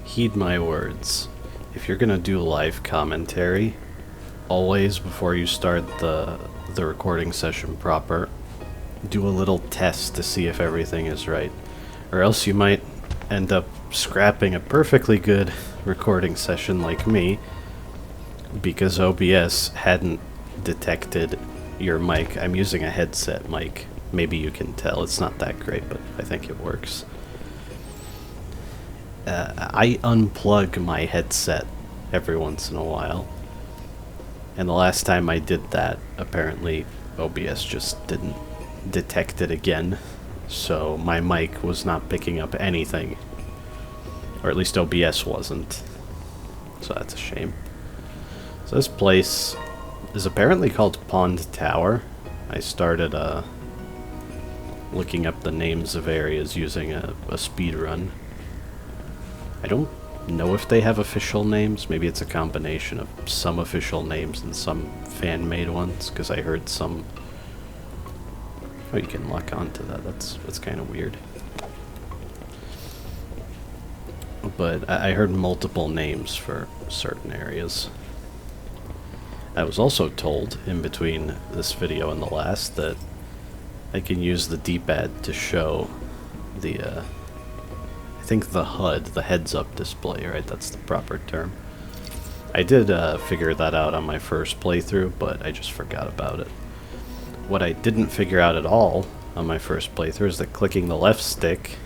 Heed my words. If you're gonna do live commentary, always before you start the recording session proper, do a little test to see if everything is right. Or else you might end up scrapping a perfectly good recording session like me because OBS hadn't detected your mic. I'm using a headset mic. Maybe you can tell. It's not that great, but I think it works. I unplug my headset every once in a while. And the last time I did that, apparently OBS just didn't detect it again. So my mic was not picking up anything. Or at least OBS wasn't. So that's a shame. So this place is apparently called Pond Tower. I started looking up the names of areas using a speed run. I don't know if they have official names. Maybe it's a combination of some official names and some fan-made ones, because I heard some... Oh, you can lock onto that. That's kind of weird. But I heard multiple names for certain areas. I was also told, in between this video and the last, that I can use the D-pad to show the, I think the HUD, the heads-up display, right? That's the proper term. I did figure that out on my first playthrough, but I just forgot about it. What I didn't figure out at all on my first playthrough is that clicking the left stick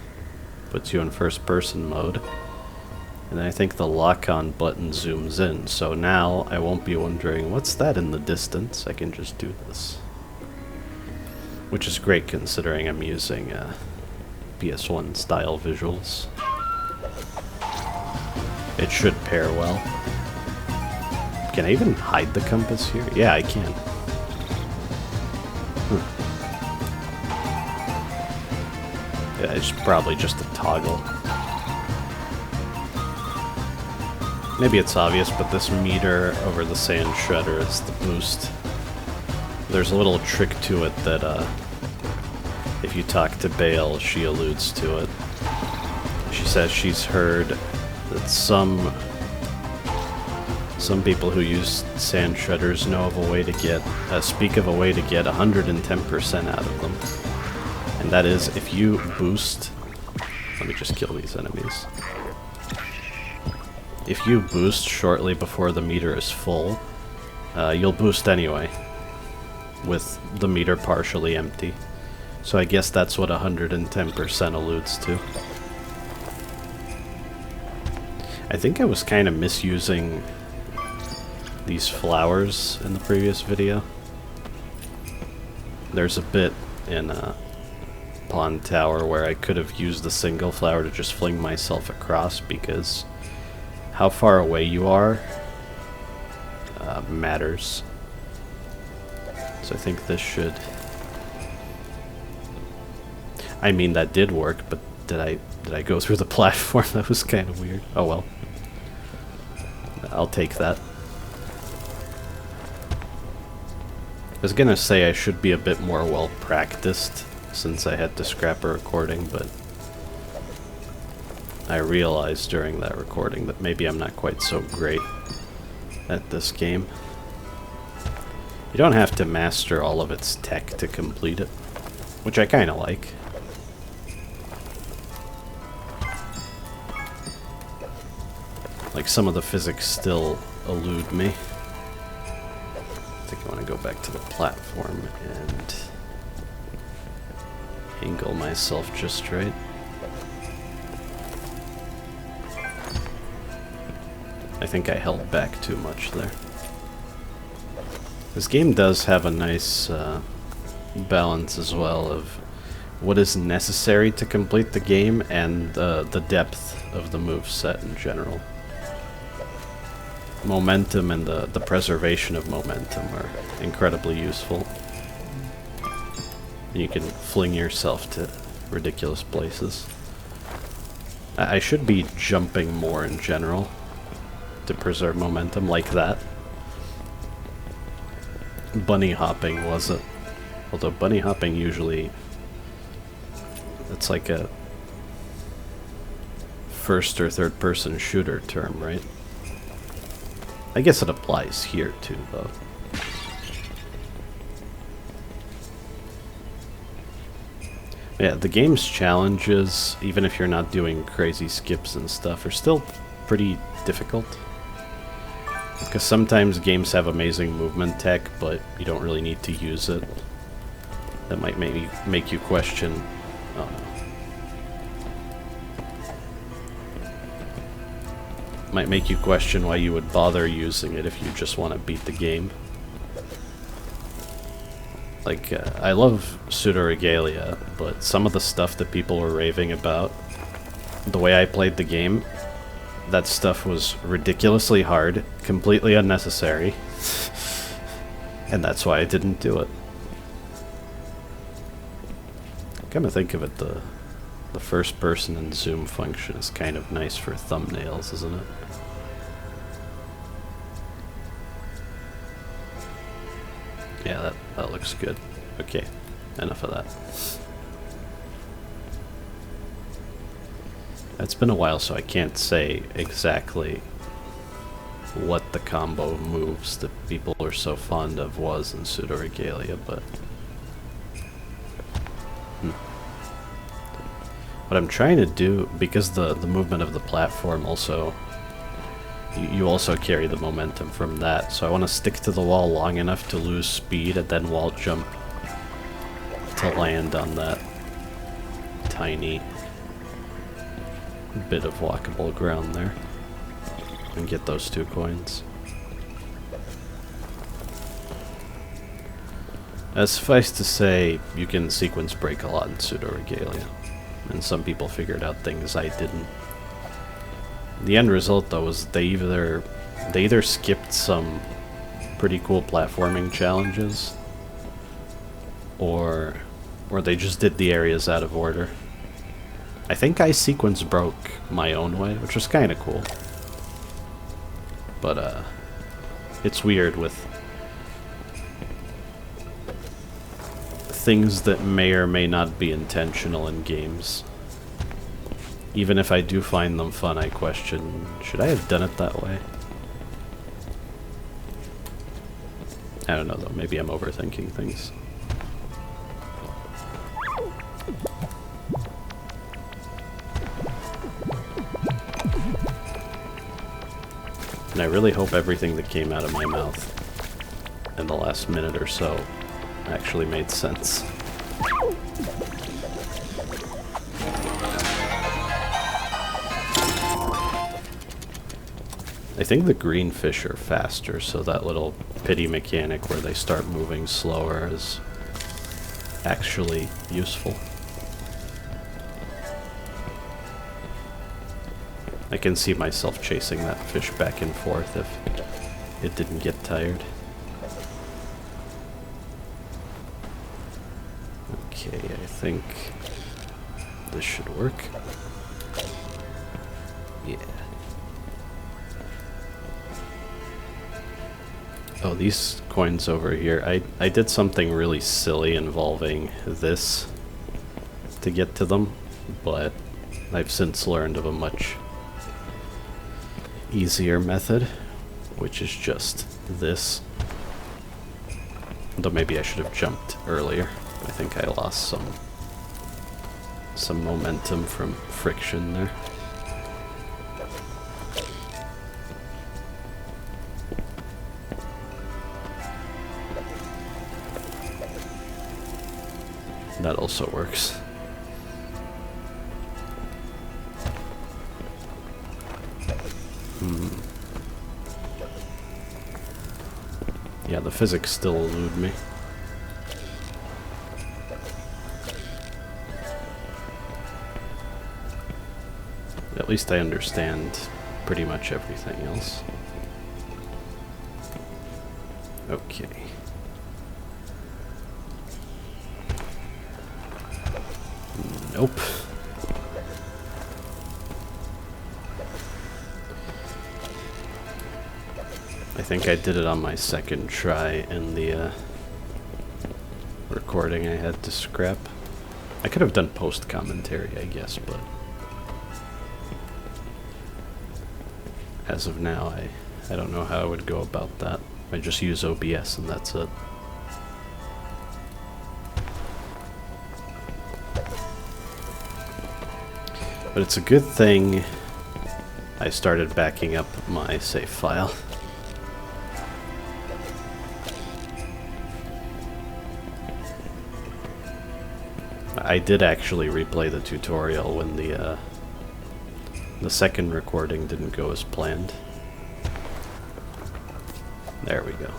puts you in first-person mode. And I think the lock-on button zooms in, so now I won't be wondering, what's that in the distance? I can just do this. Which is great considering I'm using PS1 style visuals. It should pair well. Can I even hide the compass here? Yeah, I can. Yeah, it's probably just a toggle. Maybe it's obvious, but this meter over the sand shredder is the boost. There's a little trick to it that, if you talk to Bale, she alludes to it. She says she's heard that some people who use sand shredders know of a way to get, speak of a way to get 110% out of them. And that is, if you boost... Let me just kill these enemies. If you boost shortly before the meter is full, you'll boost anyway, with the meter partially empty. So I guess that's what 110% alludes to. I think I was kind of misusing these flowers in the previous video. There's a bit in Pond Tower where I could have used a single flower to just fling myself across, because how far away you are matters. So I think this should... I mean, that did work, but did I go through the platform? That was kind of weird. Oh well. I'll take that. I was gonna say I should be a bit more well practiced since I had to scrap a recording, but I realized during that recording that maybe I'm not quite so great at this game. You don't have to master all of its tech to complete it, which I kind of like. Like, some of the physics still elude me. I think I want to go back to the platform and angle myself just right. I think I held back too much there. This game does have a nice balance as well of what is necessary to complete the game and the depth of the moveset in general. Momentum and the preservation of momentum are incredibly useful. And you can fling yourself to ridiculous places. I should be jumping more in general to preserve momentum, like that. Bunny hopping wasn't. Although bunny hopping usually... It's like a first or third person shooter term, right? I guess it applies here too, though. Yeah, the game's challenges, even if you're not doing crazy skips and stuff, are still pretty difficult. Because sometimes games have amazing movement tech, but you don't really need to use it. That might make you question... Oh no. Might make you question why you would bother using it if you just want to beat the game. Like, I love Pseudo-Regalia, but some of the stuff that people were raving about, the way I played the game, that stuff was ridiculously hard, completely unnecessary, and that's why I didn't do it. Come to think of it, the first person and zoom function is kind of nice for thumbnails, isn't it? Yeah, that looks good. Okay, enough of that. It's been a while, so I can't say exactly what the combo moves that people are so fond of was in Pseudo-Regalia, but... What I'm trying to do, because the movement of the platform also... You also carry the momentum from that, so I want to stick to the wall long enough to lose speed and then wall jump to land on that tiny bit of walkable ground there and get those 2 coins. Suffice to say, you can sequence break a lot in Pseudo-Regalia, and some people figured out things I didn't. The end result, though, was they either skipped some pretty cool platforming challenges, or they just did the areas out of order. I think I sequence broke my own way, which was kind of cool. But, it's weird with things that may or may not be intentional in games. Even if I do find them fun, I question, should I have done it that way? I don't know though, maybe I'm overthinking things. And I really hope everything that came out of my mouth in the last minute or so actually made sense. I think the green fish are faster, so that little pity mechanic where they start moving slower is actually useful. I can see myself chasing that fish back and forth if it didn't get tired. Okay, I think this should work. Yeah. Oh, these coins over here, I did something really silly involving this to get to them, but I've since learned of a much easier method, which is just this. Though maybe I should have jumped earlier. I think I lost some momentum from friction there. That also works. Yeah, the physics still elude me. At least I understand pretty much everything else. Okay. Nope. I think I did it on my second try in the recording I had to scrap. I could have done post-commentary, I guess, but as of now, I don't know how I would go about that. I just use OBS and that's it. But it's a good thing I started backing up my save file. I did actually replay the tutorial when the second recording didn't go as planned. There we go.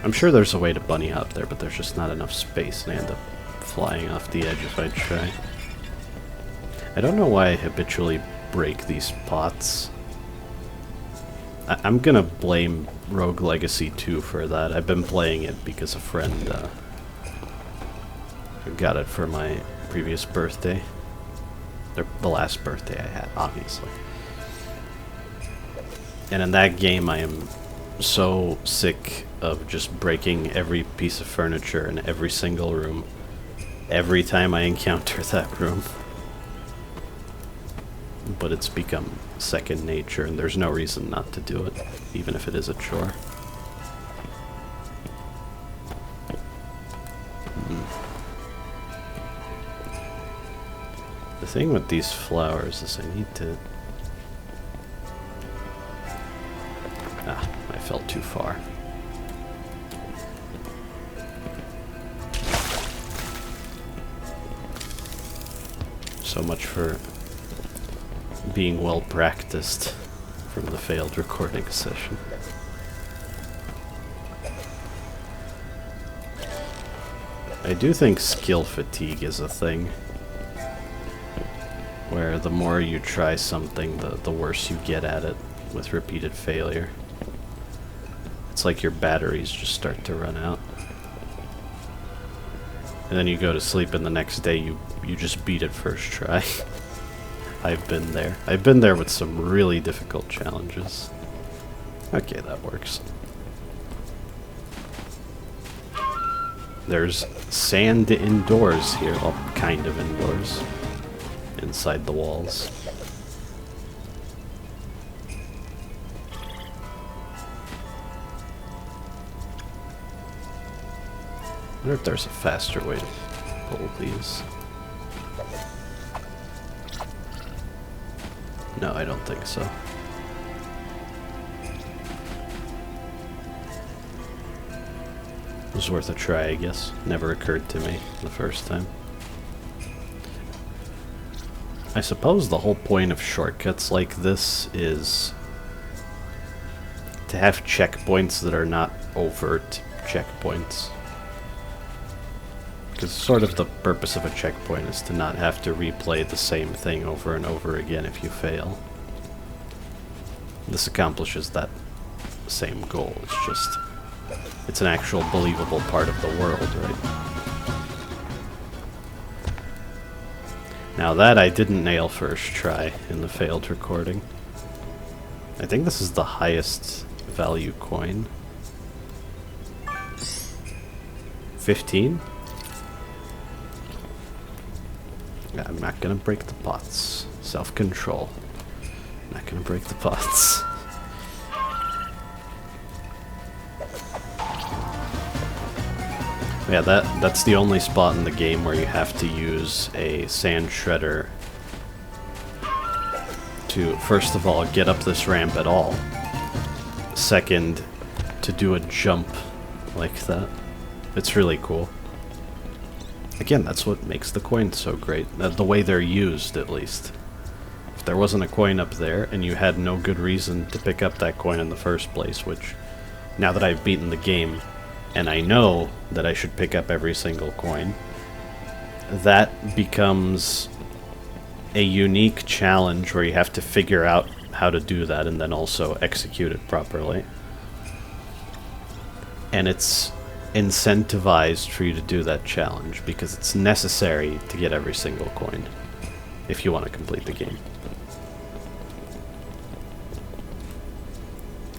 I'm sure there's a way to bunny hop there, but there's just not enough space, and I end up flying off the edge if I try. I don't know why I habitually break these pots. I'm gonna blame Rogue Legacy 2 for that. I've been playing it because a friend got it for my previous birthday. The last birthday I had, obviously. And in that game I am so sick of just breaking every piece of furniture in every single room every time I encounter that room. But it's become second nature, and there's no reason not to do it, even if it is a chore. The thing with these flowers is I need to... Ah, I fell too far. So much for being well practiced from the failed recording session. I do think skill fatigue is a thing, where the more you try something, the worse you get at it with repeated failure. It's like your batteries just start to run out. And then you go to sleep and the next day you just beat it first try. I've been there. I've been there with some really difficult challenges. Okay, that works. There's sand indoors here. Well, kind of indoors. Inside the walls. I wonder if there's a faster way to pull these. No, I don't think so. It was worth a try, I guess. Never occurred to me the first time. I suppose the whole point of shortcuts like this is to have checkpoints that are not overt checkpoints. Because sort of the purpose of a checkpoint is to not have to replay the same thing over and over again if you fail. This accomplishes that same goal. It's just, it's an actual believable part of the world, right? Now that I didn't nail first try in the failed recording. I think this is the highest value coin. 15? I'm not gonna break the pots. Self-control. I'm not gonna break the pots. Yeah, that's the only spot in the game where you have to use a sand shredder to, first of all, get up this ramp at all. Second, to do a jump like that. It's really cool. Again, that's what makes the coins so great. The way they're used, at least. If there wasn't a coin up there, and you had no good reason to pick up that coin in the first place, which, now that I've beaten the game, and I know that I should pick up every single coin, that becomes a unique challenge where you have to figure out how to do that, and then also execute it properly. And it's incentivized for you to do that challenge because it's necessary to get every single coin if you want to complete the game.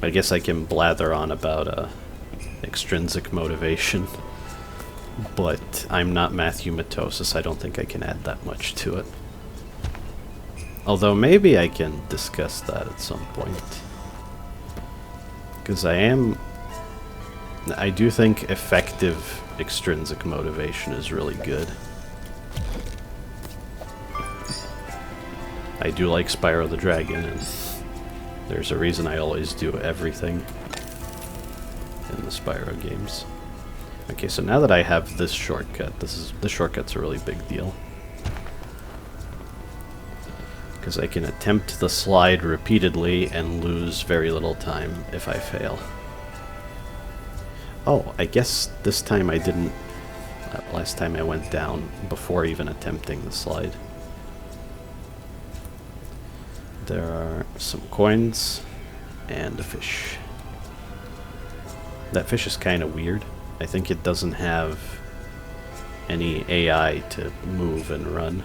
I guess I can blather on about extrinsic motivation, but I'm not Matthew Matosis. I don't think I can add that much to it. Although maybe I can discuss that at some point. Because I do think effective extrinsic motivation is really good. I do like Spyro the Dragon, and there's a reason I always do everything in the Spyro games. Okay, so now that I have this shortcut, this shortcut's a really big deal. Because I can attempt the slide repeatedly and lose very little time if I fail. Oh, I guess this time I didn't... last time I went down before even attempting the slide. There are some coins and a fish. That fish is kind of weird. I think it doesn't have any AI to move and run.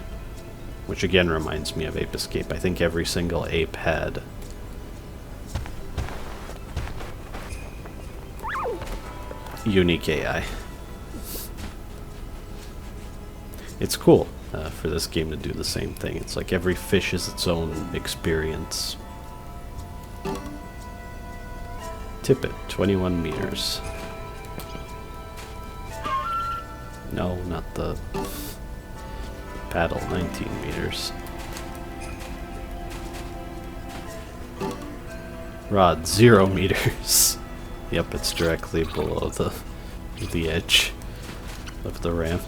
Which again reminds me of Ape Escape. I think every single ape had unique AI. It's cool for this game to do the same thing. It's like every fish is its own experience. Tippet, 21 meters. No, not the... paddle, 19 meters. Rod, 0 meters. Yep, it's directly below the edge of the ramp.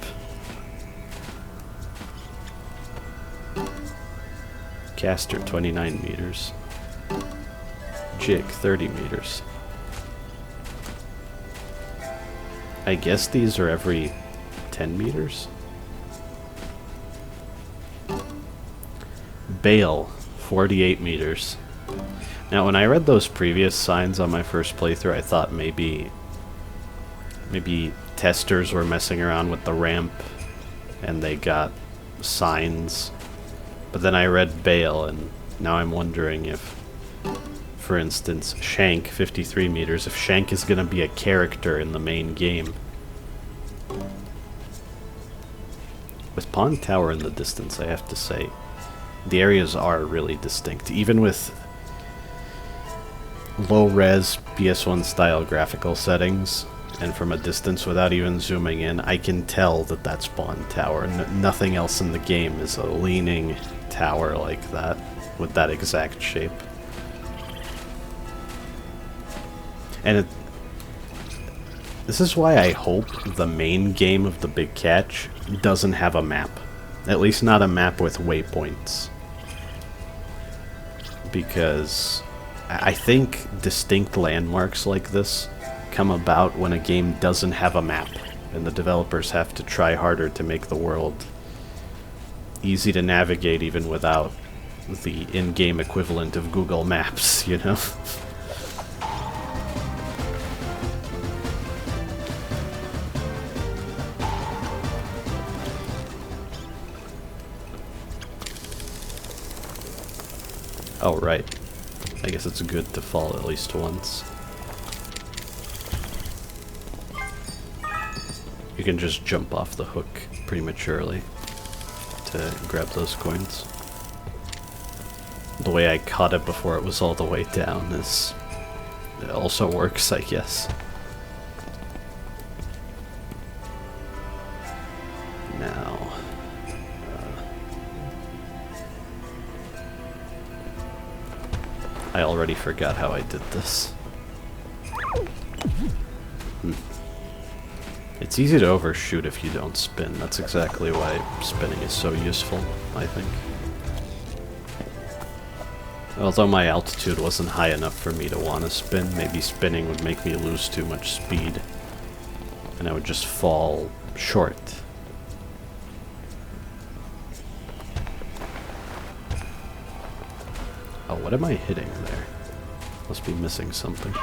Caster, 29 meters. Jig, 30 meters. I guess these are every 10 meters? Bale, 48 meters. Now, when I read those previous signs on my first playthrough, I thought maybe testers were messing around with the ramp and they got signs. But then I read Bale, and now I'm wondering if, for instance, Shank, 53 meters, if Shank is going to be a character in the main game. With Pond Tower in the distance, I have to say, the areas are really distinct. Even with low-res PS1 style graphical settings, and from a distance without even zooming in, I can tell that that's Pond Tower. Nothing else in the game is a leaning tower like that, with that exact shape. And this is why I hope the main game of the Big Catch doesn't have a map. At least not a map with waypoints. Because I think distinct landmarks like this come about when a game doesn't have a map, and the developers have to try harder to make the world easy to navigate even without the in-game equivalent of Google Maps, you know? Oh, right. I guess it's good to fall at least once. You can just jump off the hook prematurely to grab those coins. The way I caught it before it was all the way down it also works, I guess. Now... I already forgot how I did this. It's easy to overshoot if you don't spin. That's exactly why spinning is so useful, I think. Although my altitude wasn't high enough for me to want to spin, maybe spinning would make me lose too much speed. And I would just fall short. Oh, what am I hitting there? Must be missing something.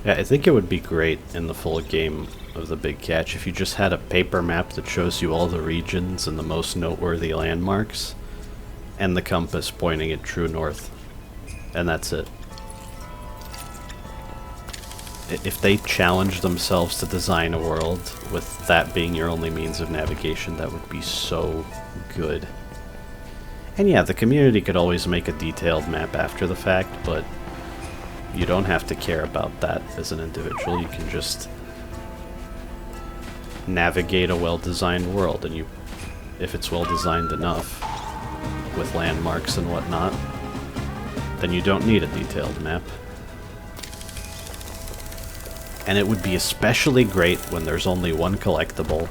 Yeah, I think it would be great in the full game of the Big Catch if you just had a paper map that shows you all the regions and the most noteworthy landmarks, and the compass pointing it true north. And that's it. if they challenge themselves to design a world with that being your only means of navigation, that would be so good. And yeah, the community could always make a detailed map after the fact, but you don't have to care about that as an individual. You can just navigate a well-designed world, and you, if it's well-designed enough, with landmarks and whatnot, then you don't need a detailed map. And it would be especially great when there's only one collectible.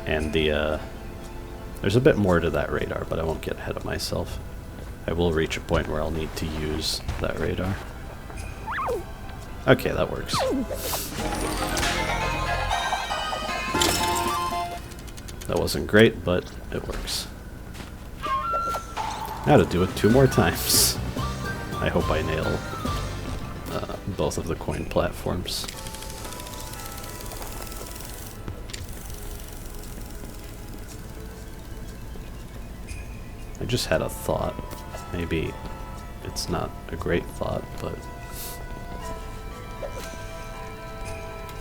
And there's a bit more to that radar, but I won't get ahead of myself. I will reach a point where I'll need to use that radar. Okay, that works. That wasn't great, but it works. Now to do it 2 more times. I hope I nail both of the coin platforms. I just had a thought. Maybe it's not a great thought, but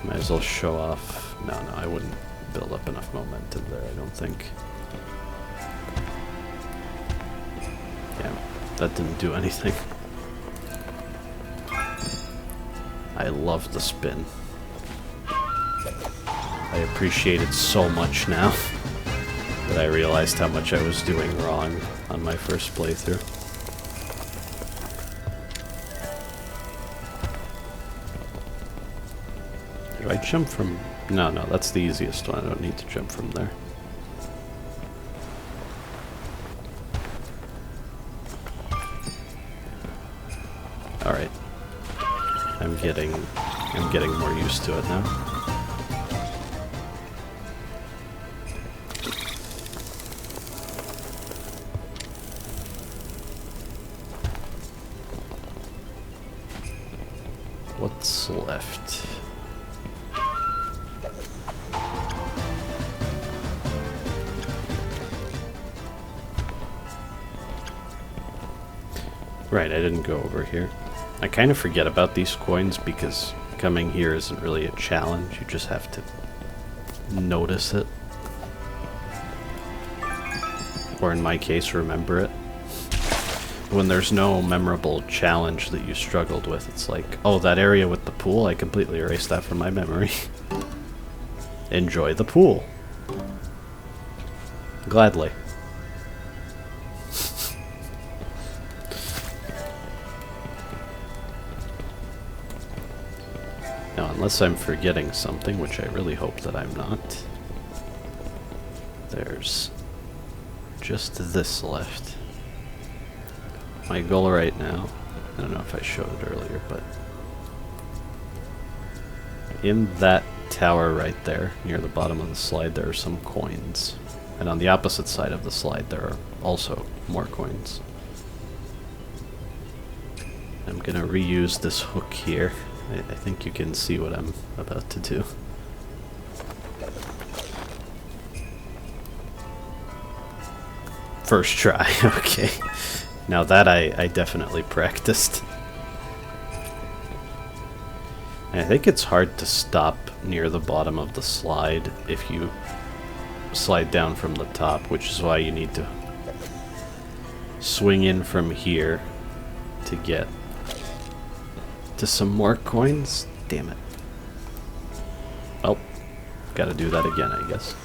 might as well show off. No, I wouldn't build up enough momentum there, I don't think. Yeah, that didn't do anything. I love the spin. I appreciate it so much now that I realized how much I was doing wrong on my first playthrough. Do I jump from... No, that's the easiest one. I don't need to jump from there. Alright. I'm getting more used to it now. What's left? Right, I didn't go over here. I kind of forget about these coins because coming here isn't really a challenge. You just have to notice it. Or in my case, remember it. When there's no memorable challenge that you struggled with, it's like, oh, that area with the pool, I completely erased that from my memory. Enjoy the pool. Gladly. Now, unless I'm forgetting something, which I really hope that I'm not, there's just this left. My goal right now, I don't know if I showed it earlier, but in that tower right there, near the bottom of the slide, there are some coins. And on the opposite side of the slide, there are also more coins. I'm gonna reuse this hook here. I think you can see what I'm about to do. First try, okay. Now that I definitely practiced. And I think it's hard to stop near the bottom of the slide if you slide down from the top, which is why you need to swing in from here to get to some more coins. Damn it. Well, gotta do that again, I guess.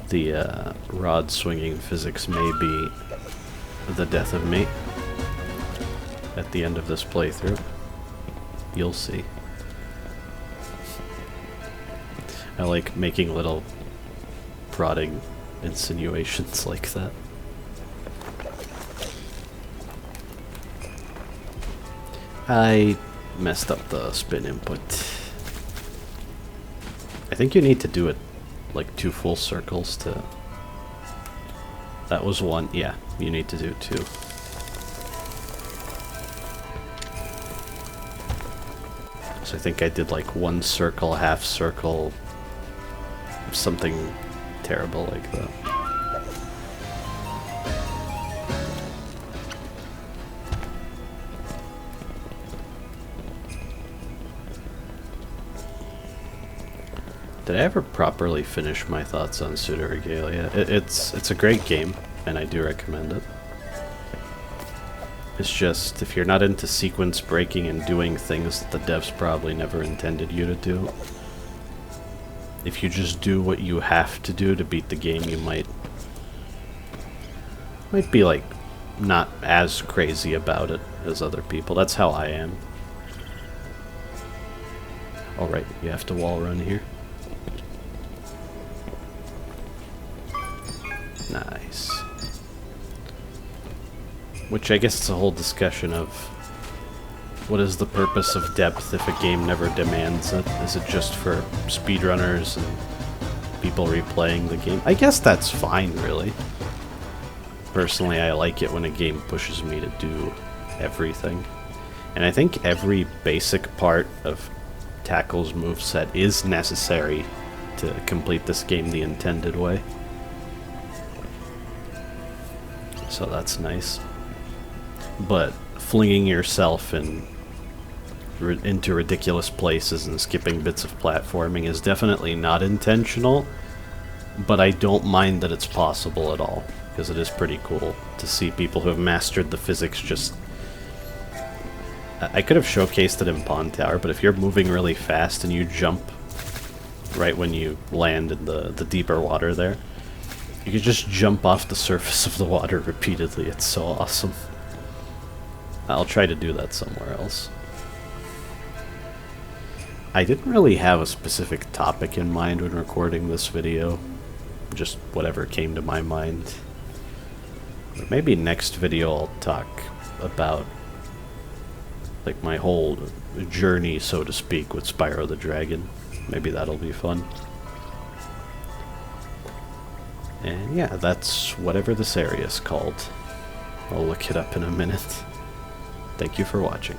The rod swinging physics may be the death of me at the end of this playthrough. You'll see. I like making little prodding insinuations like that. I messed up the spin input. I think you need to do it like 2 full circles to... That was 1. Yeah, you need to do 2. So I think I did like one circle, half circle, something terrible like that. Did I ever properly finish my thoughts on Pseudo Regalia? It's a great game, and I do recommend it. It's just, if you're not into sequence breaking and doing things that the devs probably never intended you to do, if you just do what you have to do to beat the game, you might be like not as crazy about it as other people. That's how I am. Alright, you have to wall run here. Nice. Which I guess it's a whole discussion of what is the purpose of depth if a game never demands it? Is it just for speedrunners and people replaying the game? I guess that's fine, really. Personally, I like it when a game pushes me to do everything. And I think every basic part of Tackle's moveset is necessary to complete this game the intended way. So that's nice. But flinging yourself into ridiculous places and skipping bits of platforming is definitely not intentional, but I don't mind that it's possible at all, because it is pretty cool to see people who have mastered the physics just... I could have showcased it in Pond Tower, but if you're moving really fast and you jump right when you land in the deeper water there, you can just jump off the surface of the water repeatedly. It's so awesome. I'll try to do that somewhere else. I didn't really have a specific topic in mind when recording this video. Just whatever came to my mind. But maybe next video I'll talk about like my whole journey, so to speak, with Spyro the Dragon. Maybe that'll be fun. And yeah, that's whatever this area is called. I'll look it up in a minute. Thank you for watching.